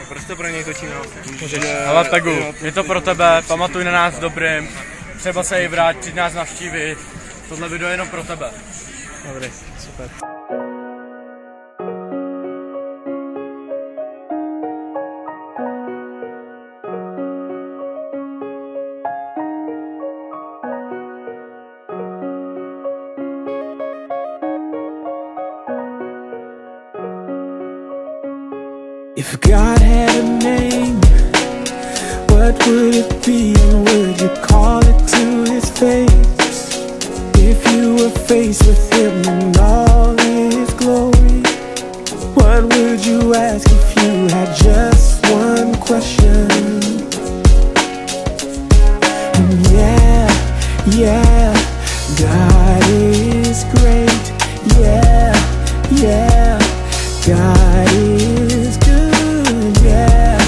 Proč to pro něj točíme vlastně? Ale Pegu, je to pro tebe, pamatuj na nás dobrým, třeba se i vrát, přijď nás navštívit, tohle video je jenom pro tebe. Dobrý, super. If God had a name, what would it be, and would you call it to his face? If you were faced with him in all his glory, what would you ask if you had just one question? And yeah, God is great, yeah, God is good, yeah.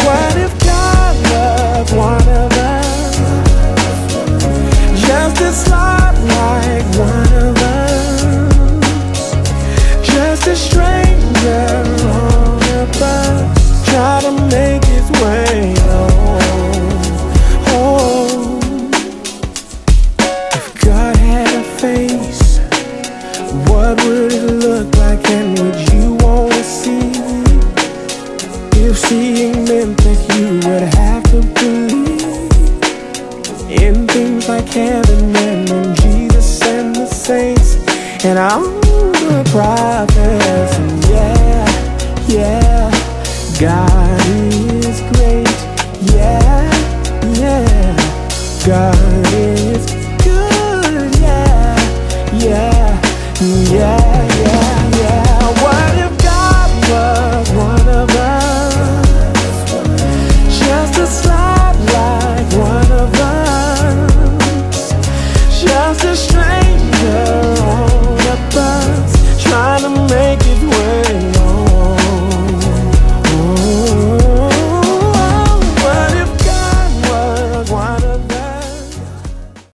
What if God loved one of us, just a slot like one of us, just a stranger on a bus, try to make his way home. If God had a face, what would it look like, and would you want to see? If seeing meant that you would have to believe in things like heaven and in Jesus and the saints and all the prophets, and yeah, God